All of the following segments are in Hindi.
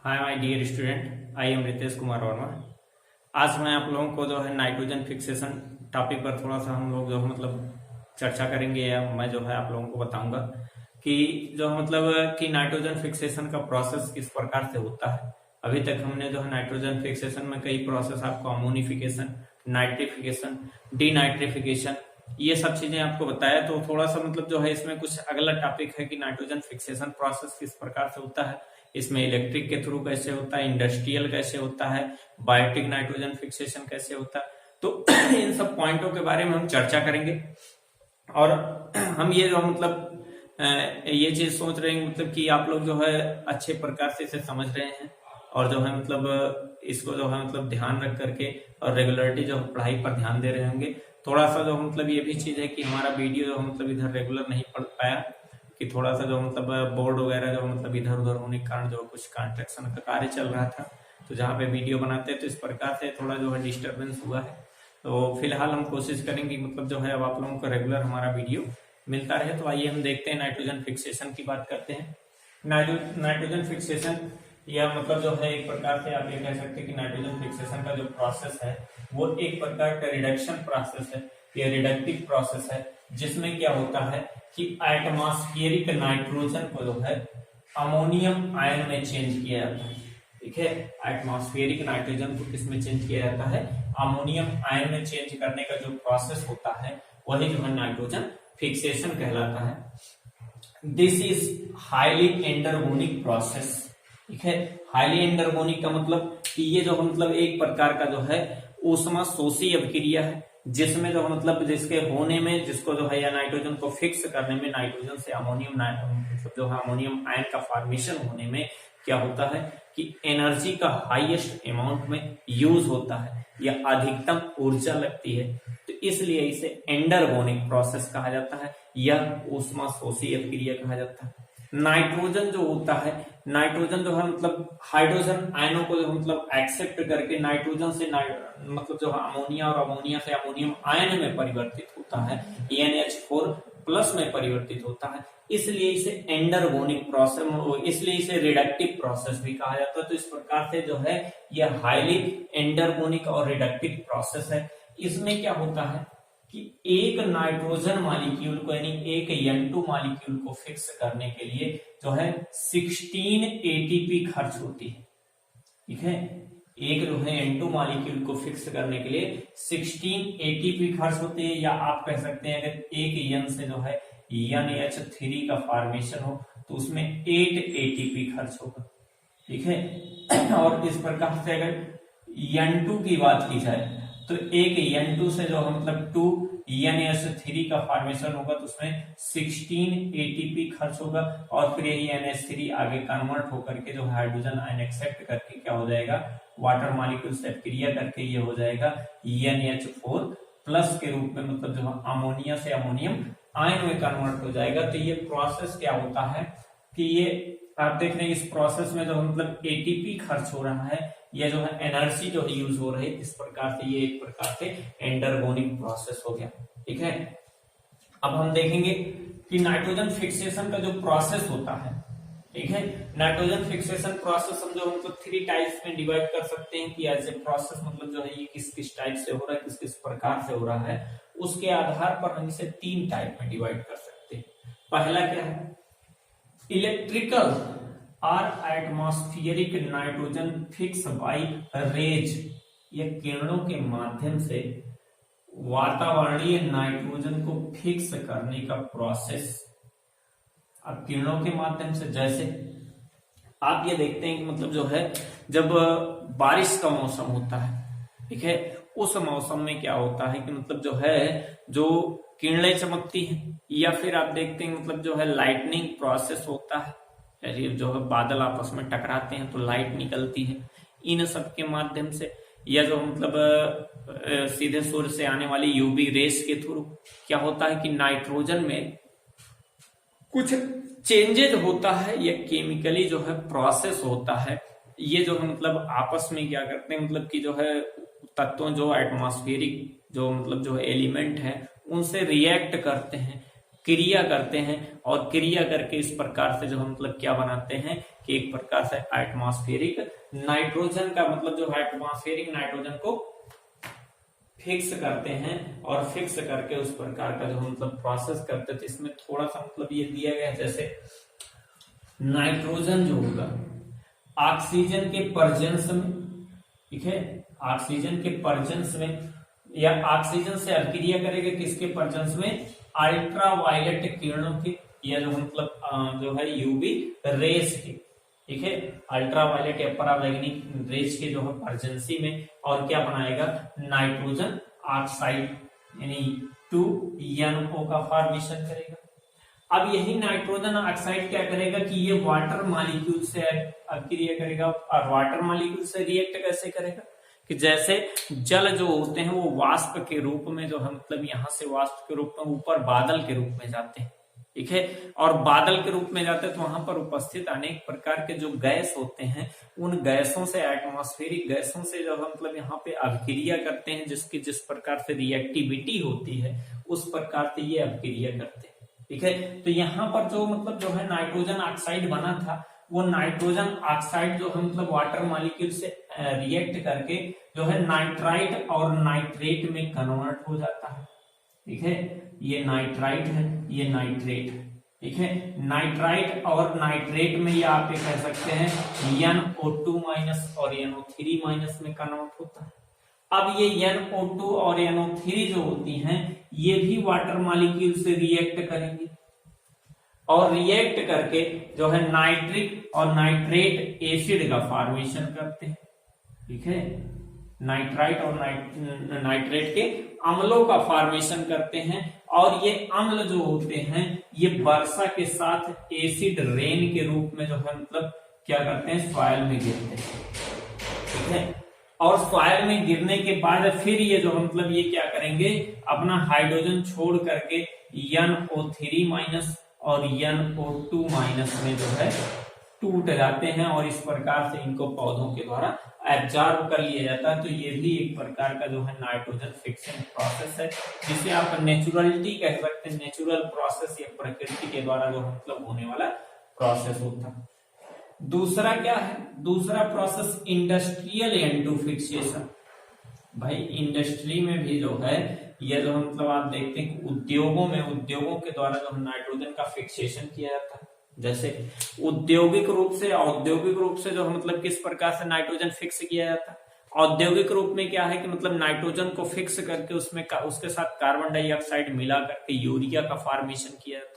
Hi my dear student, I am Ritesh Kumar Verma. आज मैं आप लोगों को जो है नाइट्रोजन फिक्सेशन टॉपिक पर थोड़ा सा हम लोग जो है चर्चा करेंगे, या मैं जो है आप लोगों को बताऊंगा कि जो कि नाइट्रोजन फिक्सेशन का प्रोसेस किस प्रकार से होता है। अभी तक हमने जो है नाइट्रोजन फिक्सेशन में कई प्रोसेस आपको अमोनिफिकेशन, नाइट्रिफिकेशन, डीनाइट्रिफिकेशन, ये सब चीजें आपको बताया। तो थोड़ा सा जो है इसमें कुछ अगला टॉपिक है कि नाइट्रोजन फिक्सेशन प्रोसेस किस प्रकार से होता है, इसमें इलेक्ट्रिक के थ्रू कैसे होता है, इंडस्ट्रियल कैसे होता है, बायोटिक नाइट्रोजन फिक्सेशन कैसे होता है। तो इन सब पॉइंटों के बारे में हम चर्चा करेंगे। और हम ये जो ये चीज सोच रहे हैं कि आप लोग जो है अच्छे प्रकार से इसे समझ रहे हैं, और जो है इसको जो है ध्यान रख करके और रेगुलरिटी जो पढ़ाई पर ध्यान दे रहे होंगे। थोड़ा सा जो ये भी चीज है कि हमारा वीडियो जो इधर रेगुलर नहीं पढ़ पाया, कि थोड़ा सा जो बोर्ड वगैरह जो इधर उधर होने के कारण जो कुछ कंस्ट्रक्शन का कार्य चल रहा था, तो जहाँ पे वीडियो बनाते हैं तो इस प्रकार से थोड़ा जो है डिस्टरबेंस हुआ है। तो फिलहाल हम कोशिश करेंगे जो है अब आप लोगों को रेगुलर हमारा वीडियो मिलता रहे। तो आइए हम देखते हैं नाइट्रोजन फिक्सेशन की बात करते हैं। नाइट्रोजन फिक्सेशन या जो है एक प्रकार से आप ये कह सकते हैं कि नाइट्रोजन फिक्सेशन का जो प्रोसेस है वो एक प्रकार का रिडक्शन प्रोसेस है, या रिडक्टिव प्रोसेस है, जिसमें क्या होता है कि एटमॉस्फेरिक नाइट्रोजन को जो है अमोनियम आयन में चेंज किया जाता है। ठीक है, एटमॉस्फेरिक नाइट्रोजन को किसमें चेंज किया जाता है? अमोनियम आयन में चेंज करने का जो प्रोसेस होता है वही जो है नाइट्रोजन फिक्सेशन कहलाता है। This is highly endergonic process. ठीक है, हाईली एंडरगोनिक का कि ये जो एक प्रकार का जो है ऊष्मा शोषी अभिक्रिया है, जिसमें जो जिसके होने में, जिसको जो है या नाइट्रोजन को फिक्स करने में, नाइट्रोजन से अमोनियम जो है अमोनियम आयन का फॉर्मेशन होने में क्या होता है कि एनर्जी का हाईएस्ट अमाउंट में यूज होता है या अधिकतम ऊर्जा लगती है। तो इसलिए इसे एंडरगोनिक प्रोसेस कहा जाता है या ऊष्मा शोषी अभिक्रिया कहा जाता है। नाइट्रोजन जो होता है, नाइट्रोजन जो है हाइड्रोजन आयनों को जो एक्सेप्ट करके नाइट्रोजन से जो है अमोनिया, और अमोनिया से अमोनियम आयन में परिवर्तित होता है, NH4 प्लस में परिवर्तित होता है। इसलिए इसे एंडरगोनिक प्रोसेस, इसलिए इसे रिडक्टिव प्रोसेस भी कहा जाता है। तो इस प्रकार से जो है यह हाईली एंडरगोनिक और रिडक्टिव प्रोसेस है। इसमें क्या होता है कि एक नाइट्रोजन मॉलिक्यूल को, यानी एक N2 मॉलिक्यूल को फिक्स करने के लिए जो है 16 ATP खर्च होती है। ठीक है, एक जो है N2 मॉलिक्यूल को फिक्स करने के लिए 16 ATP खर्च होती है, या आप कह सकते हैं अगर एक N से जो है NH3 का फॉर्मेशन हो तो उसमें 8 ATP खर्च होगा। ठीक है, और इस प्रकार से अगर N2 की बात की जाए तो एक N2 से जो है 2 NH3 का फॉर्मेशन होगा, तो उसमें 16 ATP खर्च होगा, और फिर यही NH3 आगे कन्वर्ट होकर के जो हाइड्रोजन आयन एक्सेप्ट करके क्या हो जाएगा, वाटर मॉलिक्यूल से क्रिया करके ये हो जाएगा NH4 प्लस के रूप में, जो अमोनिया से अमोनियम आयन में कन्वर्ट हो जाएगा। तो ये प्रोसेस क्या होता है कि ये आप देख रहे हैं, इस प्रोसेस में जो ATP खर्च हो रहा है, या जो है एनर्जी जो है यूज हो रही है, इस प्रकार से ये एक प्रकार से एंडरगोनिक प्रोसेस हो गया। ठीक है, अब हम देखेंगे कि नाइट्रोजन फिक्सेशन का जो प्रोसेस होता है, ठीक है, नाइट्रोजन फिक्सेशन प्रोसेस हम जो 3 टाइप्स में डिवाइड कर सकते हैं कि ऐसे प्रोसेस जो है ये किस किस टाइप से हो रहा है, किस किस प्रकार से हो रहा है, उसके आधार पर हम इसे 3 टाइप में डिवाइड कर सकते हैं। पहला क्या है, इलेक्ट्रिकल और atmospheric nitrogen fix by rays, या किरणों के माध्यम से वातावरणीय नाइट्रोजन को फिक्स करने का प्रोसेस। अब किरणों के माध्यम से, जैसे आप ये देखते हैं कि जो है जब बारिश का मौसम होता है, ठीक है, उस मौसम में क्या होता है कि जो है जो किरणें चमकती हैं, या फिर आप देखते हैं जो है लाइटनिंग प्रोसेस होता है, जो है बादल आपस में टकराते हैं तो लाइट निकलती है, इन सब के माध्यम से, या जो सीधे सूर्य से आने वाली UV रेस के थ्रू क्या होता है कि नाइट्रोजन में कुछ चेंजेज होता है, या केमिकली जो है प्रोसेस होता है। ये जो है आपस में क्या करते हैं, कि जो है तत्वों, जो एटमॉस्फेरिक जो एलिमेंट है, उनसे रिएक्ट करते हैं, क्रिया करते हैं, और क्रिया करके इस प्रकार से जो हम क्या बनाते हैं कि एक प्रकार से एटमॉस्फेरिक नाइट्रोजन का मतलब जो है एटमॉस्फेरिक नाइट्रोजन को फिक्स करते हैं और फिक्स करके उस प्रकार का जो मतलब प्रोसेस करते थे। इसमें थोड़ा सा मतलब ये दिया गया है, जैसे नाइट्रोजन जो होगा ऑक्सीजन के पर्जेंस में, ठीक है, ऑक्सीजन के पर्जेंस में या ऑक्सीजन से अभिक्रिया करेगा किसके पर्जेंस में, अल्ट्रावायलेट किरणों के या जो मतलब जो है यूवी रेस के, ठीक है, अल्ट्रावायलेट या परावैंगनिक रेज के जो है पर्जेंसी में, और क्या बनाएगा, नाइट्रोजन ऑक्साइड यानी 2NO का फॉर्मेशन करेगा। अब यही नाइट्रोजन ऑक्साइड क्या करेगा कि ये वाटर मॉलिक्यूल से अभिक्रिया करेगा। और वाटर मॉलिक्यूल से रिएक्ट कैसे करेगा कि जैसे जल जो होते हैं वो वाष्प के रूप में जो है मतलब यहाँ से वाष्प के रूप में ऊपर बादल के रूप में जाते हैं, ठीक है, और बादल के रूप में जाते हैं तो वहां पर उपस्थित अनेक प्रकार के जो गैस होते हैं उन गैसों से, एटमॉस्फेरिक गैसों से जो है मतलब यहाँ पे अभिक्रिया करते हैं, जिसकी जिस प्रकार से रिएक्टिविटी होती है उस प्रकार से ये अभिक्रिया करते हैं, ठीक है। तो यहाँ पर जो मतलब जो है नाइट्रोजन ऑक्साइड बना था वो नाइट्रोजन ऑक्साइड जो है मतलब वाटर मॉलिक्यूल से रिएक्ट करके जो है नाइट्राइट और नाइट्रेट में कन्वर्ट हो जाता है, ठीक है, ये नाइट्राइट है, ये नाइट्रेट है, ठीक है। नाइट्राइट और नाइट्रेट में ये आप कह सकते हैं NO2 माइनस और NO3 माइनस में कन्वर्ट होता है। अब ये NO2 और NO3 जो होती हैं ये भी वाटर मॉलिक्यूल से रिएक्ट करेंगे और रिएक्ट करके जो है नाइट्रिक और नाइट्रेट एसिड का फॉर्मेशन करते हैं, ठीक है, नाइट्राइट और नाइट्रेट के अम्लों का फॉर्मेशन करते हैं। और ये अम्ल जो होते हैं ये वर्षा के साथ एसिड रेन के रूप में जो है मतलब क्या करते हैं, सॉइल में गिरते हैं, ठीक है। और सॉइल में गिरने के बाद फिर ये जो मतलब ये क्या करेंगे, अपना हाइड्रोजन छोड़ करके NO3 माइनस और NO2 माइनस में जो है टूट जाते हैं और इस प्रकार से इनको पौधों के द्वारा एब्जॉर्ब कर लिया जाता है। तो ये भी एक प्रकार का जो है नाइट्रोजन फिक्सिंग प्रोसेस है, जिसे आप नेचुरलिटी कह सकते हैं, नेचुरल प्रोसेस या प्रकृति के द्वारा जो मतलब होने वाला प्रोसेस होता है। दूसरा क्या है, दूसरा प्रोसेस इंडस्ट्रियल N2 फिक्सेशन। भाई इंडस्ट्री में भी जो है ये जो मतलब आप देखते हैं कि उद्योगों के द्वारा जो नाइट्रोजन का फिक्सेशन किया जाता है। जैसे औद्योगिक रूप से जो मतलब किस प्रकार से नाइट्रोजन फिक्स किया जाता है, औद्योगिक रूप में क्या है कि मतलब नाइट्रोजन को फिक्स करके उसमें उसके साथ कार्बन डाइऑक्साइड मिला करके यूरिया का फॉर्मेशन किया जाता है,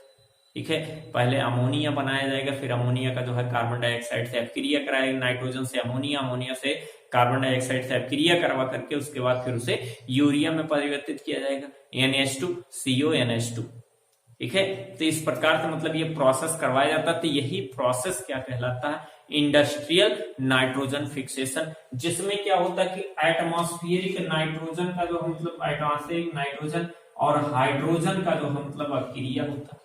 ठीक है। पहले अमोनिया बनाया जाएगा, फिर अमोनिया का जो है कार्बन डाइऑक्साइड से अभिक्रिया कराएगा, नाइट्रोजन से अमोनिया से कार्बन डाइऑक्साइड से अभिक्रिया करवा करके उसके बाद फिर उसे यूरिया में परिवर्तित किया जाएगा, NH2CO NH2, ठीक है। तो इस प्रकार से मतलब ये प्रोसेस करवाया जाता है। तो यही प्रोसेस क्या कहलाता है, इंडस्ट्रियल नाइट्रोजन फिक्सेशन, जिसमें क्या होता है कि एटमॉस्फेरिक नाइट्रोजन का जो मतलब एटमॉस्फेरिक नाइट्रोजन और हाइड्रोजन का जो मतलब अभिक्रिया होता है,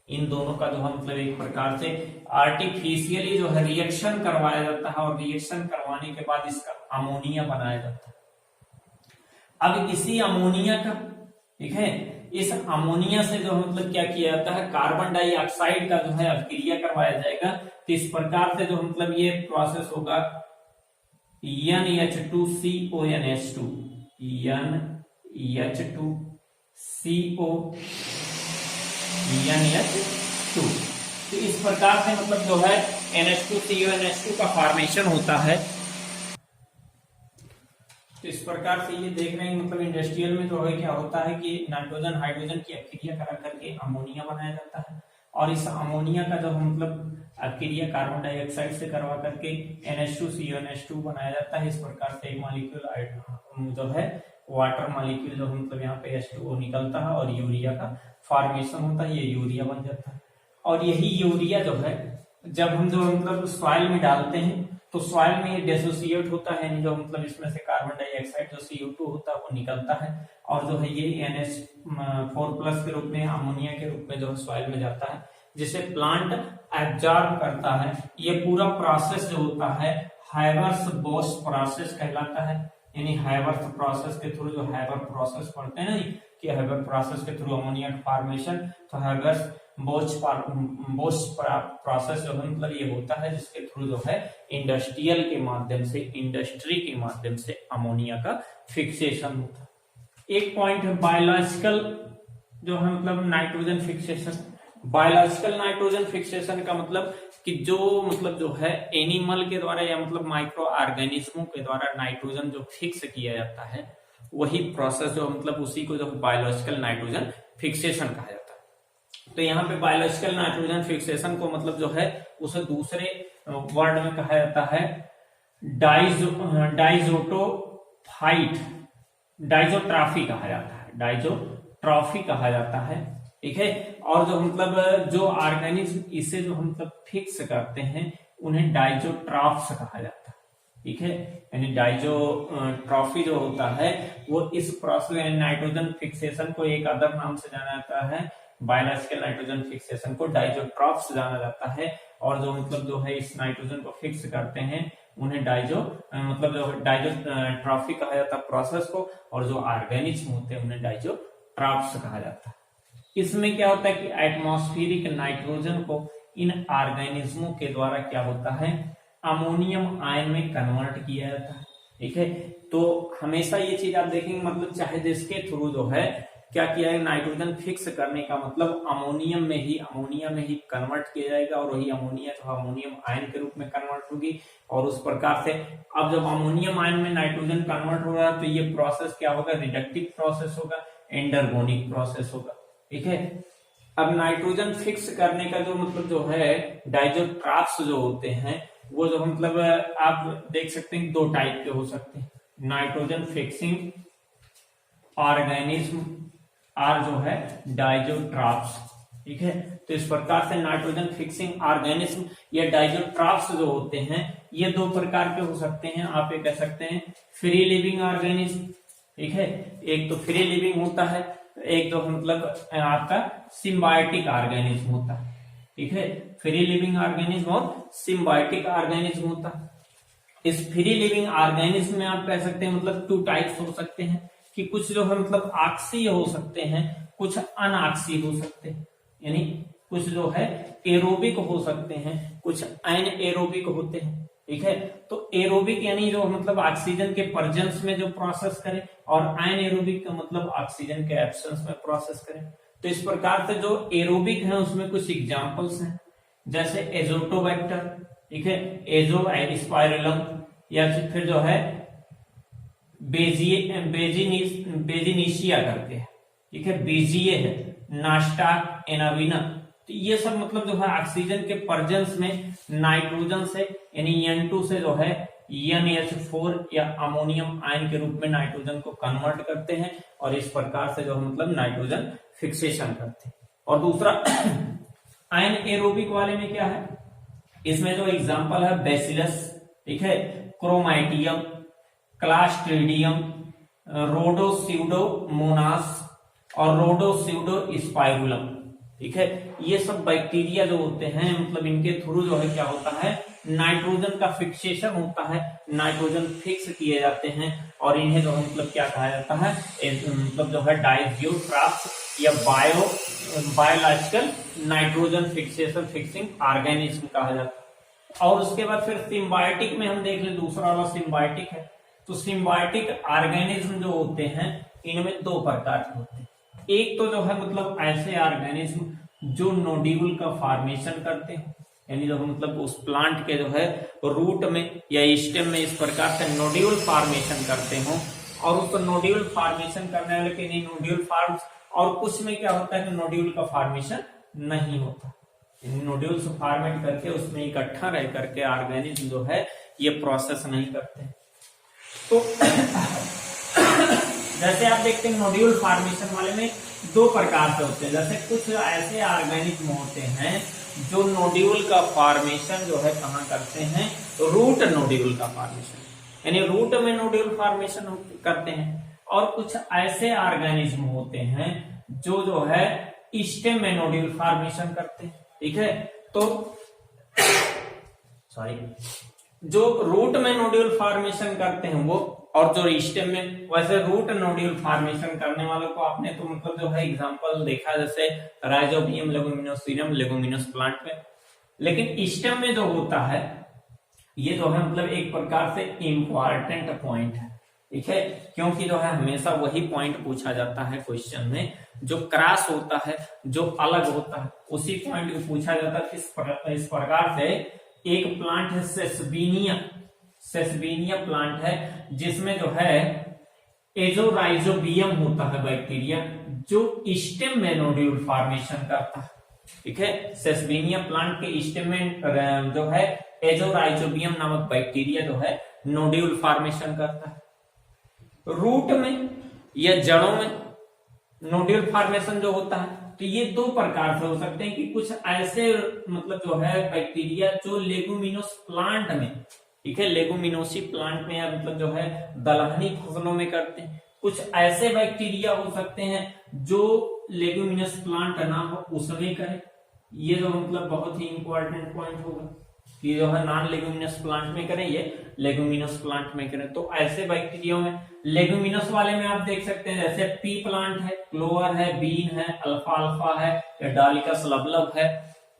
इन दोनों का जो है मतलब एक प्रकार से आर्टिफिशियली जो है रिएक्शन करवाया जाता है और रिएक्शन करवाने के बाद इसका अमोनिया बनाया जाता है। अब इसी अमोनिया का, ठीक है, इस अमोनिया से जो मतलब क्या किया जाता है, कार्बन डाइऑक्साइड का जो है अभिक्रिया करवाया जाएगा। तो इस प्रकार से जो मतलब ये प्रोसेस होगा NH2CONH2 NH2CO NH2। तो इस प्रकार से मतलब जो है NH2CONH2 का फॉर्मेशन होता है। तो इस प्रकार से ये देख रहे हैं मतलब इंडस्ट्रियल में जो है क्या होता है कि नाइट्रोजन हाइड्रोजन की अभिक्रिया करा करके अमोनिया बनाया जाता है और इस अमोनिया का जो मतलब अभिक्रिया कार्बन डाइऑक्साइड से करवा करके NH2CONH2 बनाया जाता है। इस प्रकार से एक मॉलिक्यूल जो है वाटर मॉलिक्यूल जो मतलब यहाँ पे H2O निकलता है और यूरिया का फॉर्मेशन होता है, ये यूरिया बन जाता है। और यही यूरिया जो है जब हम जो मतलब सॉइल में डालते हैं तो सॉइल में ये डिसोसिएट होता है, जो मतलब इसमें से कार्बन डाइऑक्साइड जो CO2 होता है वो निकलता है और जो है ये NH4+ के रूप में अमोनिया के रूप में जो है सॉइल में जाता है, जिसे प्लांट एब्जॉर्ब करता है। ये पूरा प्रोसेस जो होता है हाइवर्स-बोस प्रोसेस कहलाता है, यानी हाइवर्स प्रोसेस के थ्रू, जो हाइवर प्रोसेस पढ़ते हैं ना कि हाइवर प्रोसेस के थ्रू अमोनिया का फॉर्मेशन, तो हाइवर्स बोच प्रोसेस जो है मतलब ये होता है जिसके थ्रू जो है इंडस्ट्री के माध्यम से अमोनिया का फिक्सेशन होता है। एक पॉइंट है बायोलॉजिकल जो है मतलब nitrogen fixation. Biological nitrogen fixation का मतलब कि जो है एनिमल के द्वारा या मतलब माइक्रो ऑर्गेनिज्मों के द्वारा नाइट्रोजन जो फिक्स किया जाता है वही प्रोसेस जो मतलब उसी को जो बायोलॉजिकल नाइट्रोजन फिक्सेशन कहा जाता है। तो यहाँ पे बायोलॉजिकल नाइट्रोजन फिक्सेशन को मतलब जो है उसे दूसरे वर्ड में कहा जाता है डाइजोट्रॉफी कहा जाता है, डाइजोट्रॉफी कहा जाता है। ठीक है, और जो मतलब जो ऑर्गेनिज्म इसे जो हम मतलब फिक्स करते हैं उन्हें डाइजोट्रॉफ्स कहा जाता है। ठीक है, यानी डाइजोट्रॉफी जो होता है वो इस प्रोसेस नाइट्रोजन फिक्सेशन को एक अदर नाम से जाना जाता है, बायोलॉजिकल नाइट्रोजन फिक्सेशन को डाइजोट्रॉफ्स जाना जाता है। और जो मतलब जो है इस नाइट्रोजन को फिक्स करते हैं उन्हें डाइजोट्रॉफी कहा जाता है प्रोसेस को, और जो ऑर्गेनिज्म होते हैं उन्हें डाइजोट्रॉफ्स कहा जाता है। इसमें क्या होता है कि एटमॉस्फेरिक नाइट्रोजन को इन ऑर्गेनिज्मों के द्वारा क्या होता है अमोनियम आयन में कन्वर्ट किया जाता है। ठीक है, तो हमेशा ये चीज आप देखेंगे मतलब चाहे जिसके थ्रू जो है क्या किया है नाइट्रोजन फिक्स करने का मतलब अमोनिया में ही कन्वर्ट किया जाएगा, और वही अमोनिया जो अमोनियम आयन के रूप में कन्वर्ट होगी। और उस प्रकार से अब जब अमोनियम आयन में नाइट्रोजन कन्वर्ट होगा तो ये प्रोसेस क्या होगा, रिडक्टिव प्रोसेस होगा, एंडरगोनिक प्रोसेस होगा। ठीक है, अब नाइट्रोजन फिक्स करने का जो मतलब जो है डाइजोट्रॉफ्स जो होते हैं वो जो मतलब आप देख सकते हैं दो टाइप के हो सकते हैं, नाइट्रोजन फिक्सिंग ऑर्गेनिज्म और जो है डाइजोट्रॉफ्स। ठीक है, तो इस प्रकार से नाइट्रोजन फिक्सिंग ऑर्गेनिज्म या डाइजोट्रॉफ्स जो होते हैं ये दो प्रकार के हो सकते हैं। आप ये कह सकते हैं फ्री लिविंग ऑर्गेनिज्म। ठीक है, एक तो फ्री लिविंग होता है, एक तो मतलब आपका सिम्बायोटिक ऑर्गेनिज्म होता है। ठीक है, फ्री लिविंग ऑर्गेनिज्म और सिम्बायोटिक ऑर्गेनिज्म होता है। इस फ्री लिविंग ऑर्गेनिज्म में आप कह सकते हैं मतलब टू टाइप्स हो सकते हैं कि कुछ जो है मतलब ऑक्सीय हो सकते हैं, कुछ अनऑक्सीय हो सकते हैं, यानी कुछ जो है एरोबिक हो सकते हैं, कुछ एनएरोबिक होते हैं। ठीक है, तो एरोबिक यानी जो मतलब ऑक्सीजन के प्रेजेंस में जो प्रोसेस करे, और एनएरोबिक का मतलब ऑक्सीजन के एब्सेंस में प्रोसेस करे। तो इस प्रकार से जो एरोबिक है उसमें कुछ एग्जांपल्स हैं, जैसे एजोटोबैक्टर, ठीक है, एजो स्पाइरुलम, या फिर जो है बेजिनीशिया करके है। ठीक है, बीजीए है, नास्टा एनाविना। तो ये सब मतलब जो है ऑक्सीजन के प्रेजेंस में नाइट्रोजन से यानी N2 से जो है NH4 या अमोनियम आयन के रूप में नाइट्रोजन को कन्वर्ट करते हैं, और इस प्रकार से जो मतलब नाइट्रोजन फिक्सेशन करते हैं। और दूसरा आयन एरोबिक वाले में क्या है, इसमें जो एग्जांपल है बैसिलस, ठीक है, क्रोमाइटियम, क्लास्ट्रीडियम, रोडोस्यूडोमोनास और रोडोस्यूडोस्पाइरुलम। ठीक है, ये सब बैक्टीरिया जो होते हैं मतलब इनके थ्रू जो है क्या होता है नाइट्रोजन का फिक्सेशन होता है, नाइट्रोजन फिक्स किए जाते हैं, और इन्हें जो मतलब क्या कहा जाता है मतलब जो है डाइजोट्रॉफ्स या बायोलॉजिकल नाइट्रोजन फिक्सिंग ऑर्गेनिज्म कहा जाता है। और उसके बाद फिर सिम्बायोटिक में हम देख लें, दूसरा वाला सिम्बायोटिक है। तो सिम्बायोटिक ऑर्गेनिज्म जो होते हैं इनमें दो प्रकार के होते हैं। एक तो जो है मतलब ऐसे ऑर्गेनिज्म जो नोड्यूल का फॉर्मेशन करते हैं, यानी जो मतलब उस प्लांट के जो है रूट में या स्टेम में इस प्रकार से नोड्यूल फॉर्मेशन करते हो, और उस नोड्यूल फॉर्मेशन करने वाले के नहीं नोड्यूल फॉर्म्स, और कुछ में क्या होता है कि नोड्यूल का फॉर्मेशन नहीं होता, नोड्यूल्स फॉर्मेट करके उसमें इकट्ठा रह करके ऑर्गेनिज्म जो है ये प्रोसेस नहीं करते। तो जैसे आप देखते हैं नोड्यूल फॉर्मेशन वाले में दो प्रकार से होते हैं, जैसे कुछ ऐसे ऑर्गेनिज्म होते हैं जो नोड्यूल का फॉर्मेशन जो है कहाँ करते हैं, तो रूट नोड्यूल का फॉर्मेशन, यानी रूट में नोड्यूल फॉर्मेशन करते हैं। और कुछ ऐसे ऑर्गेनिज्म होते हैं जो है स्टेम में नोड्यूल फॉर्मेशन करते हैं। ठीक है, तो जो रूट में नोड्यूल फॉर्मेशन करते हैं वो और जो स्टेम में, वैसे रूट नोड्यूल फॉर्मेशन करने वालों को आपने तो मतलब जो है एग्जांपल देखा जैसे राइजोबियम, लेगुमिनोसियम, लेगुमिनस प्लांट में। लेकिन स्टेम में जो होता है ये जो है मतलब एक प्रकार से इम्पोर्टेंट पॉइंट है, ठीक है, क्योंकि जो है हमेशा वही पॉइंट पूछा जाता है क्वेश्चन में, जो क्रॉस होता है, जो अलग होता है, उसी पॉइंट को पूछा जाता है। इस प्रकार से एक प्लांट है सेसबेनिया प्लांट है, जिसमें जो है एजोराइजोबियम होता है बैक्टीरिया, जो स्टेम में नोड्यूल फॉर्मेशन करता है, ठीक है। सेसबेनिया प्लांट के स्टेम में जो है एजोराइजोबियम नामक बैक्टीरिया जो है नोड्यूल फॉर्मेशन करता है। रूट में या जड़ों में नोड्यूल फॉर्मेशन जो होता है, तो ये दो प्रकार से हो सकते हैं कि कुछ ऐसे मतलब जो है बैक्टीरिया जो लेगुमिनोस प्लांट में, ठीक है, लेगुमिनोसी प्लांट में या मतलब जो है दलहनी फसलों में करते हैं। कुछ ऐसे बैक्टीरिया हो सकते हैं जो लेगुमिनस प्लांट ना हो उसमें करें। ये जो मतलब बहुत ही इंपॉर्टेंट पॉइंट होगा कि जो है नॉन लेगुमिनस प्लांट में करें, ये लेगुमिनस प्लांट में करें। तो ऐसे बैक्टीरिया में लेगुमिनस वाले में आप देख सकते हैं जैसे पी प्लांट है, क्लोवर है, बीन है, अल्फाल्फा है या डालिकस लबलब है।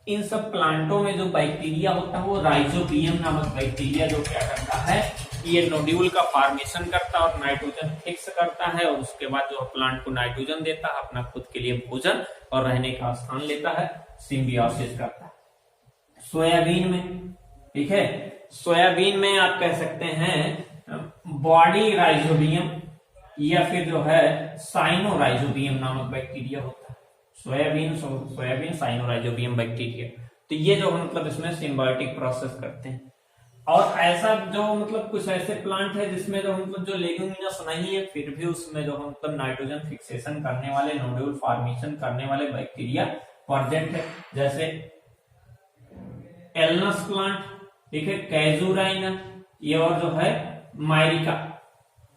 इन सब प्लांटों में जो बैक्टीरिया होता है वो राइजोबियम नामक बैक्टीरिया जो क्या करता है, ये नोड्यूल का फॉर्मेशन करता है और नाइट्रोजन फिक्स करता है, और उसके बाद जो प्लांट को नाइट्रोजन देता है, अपना खुद के लिए भोजन और रहने का स्थान लेता है, सिम्बियोसिस करता है। सोयाबीन में, ठीक है, सोयाबीन में आप कह सकते हैं बॉडी राइजोबियम या फिर जो है साइनोराइजोबियम नामक बैक्टीरिया होता है। Soybean sinorhizobium bacteria. तो ये जो मतलब इसमें सिम्बायोटिक प्रोसेस करते हैं। और ऐसा जो मतलब कुछ ऐसे प्लांट है जिसमें जो मतलब जो लेगुमिनस नहीं है, फिर भी उसमें जो मतलब नाइट्रोजन फिक्सेशन करने वाले, नोड्यूल फॉर्मेशन करने वाले बैक्टीरिया प्रेजेंट है, जैसे एलनस प्लांट, ठीक है, कैजुराइना, ये और जो है मायरिका,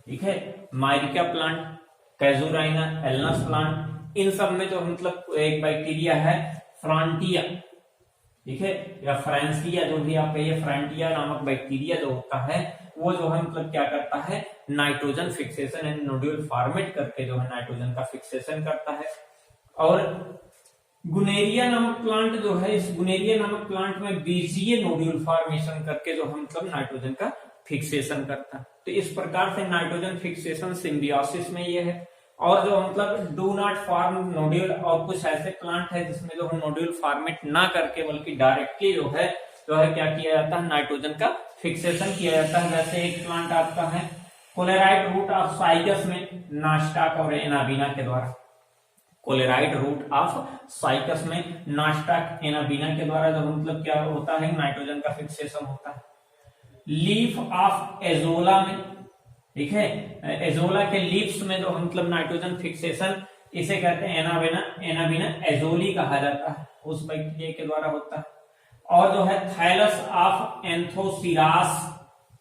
ठीक है, मायरिका प्लांट, कैजुराइना, एलनस प्लांट, इन सब में जो मतलब एक बैक्टीरिया है फ्रांटिया, ठीक है, या फ्रांसिया, जो भी आप कहिए, फ्रांटिया नामक बैक्टीरिया जो होता है वो जो है मतलब क्या करता है, nitrogen fixation and nodule format करके जो है नाइट्रोजन का फिक्सेशन करता है। और गुनेरिया नामक प्लांट जो है, इस गुनेरिया नामक प्लांट में बीजीय नोड्यूल फॉर्मेशन करके जो है मतलब नाइट्रोजन का फिक्सेशन करता है। तो इस प्रकार से नाइट्रोजन फिक्सेशन सिम्बियोसिस में ये है। और जो मतलब डू नॉट फॉर्म नोड्यूल, और कुछ ऐसे प्लांट है जिसमें जो है नोड्यूल फॉर्मेट ना करके बल्कि डायरेक्टली जो है क्या किया जाता है, नाइट्रोजन का फिक्सेशन किया जाता है। जैसे एक प्लांट आपका है कोलेराइट रूट ऑफ साइकस में नास्टाक और एनाबीना के द्वारा, कोलेराइट रूट ऑफ साइकस में नास्टाक एनाबीना के द्वारा जो मतलब क्या होता है, नाइट्रोजन का फिक्सेशन होता है। लीफ ऑफ एजोला में, ठीक है, एजोला के लीव्स में जो मतलब नाइट्रोजन फिक्सेशन, इसे कहते हैं एनाबीना एजोली कहा जाता है, उस बैक्टीरिया के द्वारा होता है। और जो है थैलस ऑफ एंथोसिरास,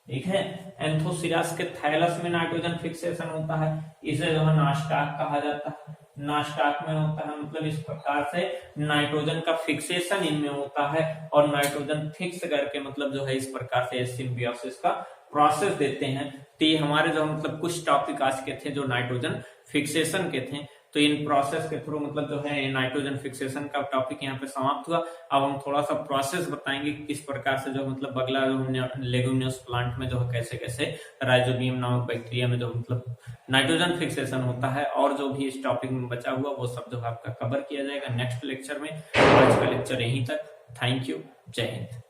ठीक है, एंथोसिरास के थैलस में नाइट्रोजन फिक्सेशन होता है, इसे जो है नास्टाक कहा जाता है, नास्टाक में होता है। मतलब इस प्रकार से नाइट्रोजन का फिक्सेशन इनमें होता है और नाइट्रोजन फिक्स करके मतलब जो है इस प्रकार से सिम्बियोसिस का प्रोसेस देते हैं। तो ये हमारे जो मतलब कुछ टॉपिक आज के थे जो नाइट्रोजन फिक्सेशन के थे। तो इन प्रोसेस के थ्रू मतलब जो है नाइट्रोजन फिक्सेशन का टॉपिक यहाँ पे समाप्त हुआ। अब हम थोड़ा सा प्रोसेस बताएंगे किस प्रकार से जो मतलब अगला जो लेगुमिनस प्लांट में जो है कैसे कैसे राइजोबियम नामक बैक्टीरिया में जो मतलब नाइट्रोजन फिक्सेशन होता है, और जो भी इस टॉपिक में बचा हुआ वो सब जो है आपका कवर किया जाएगा नेक्स्ट लेक्चर में। आज का लेक्चर यहीं तक। थैंक यू, जय हिंद।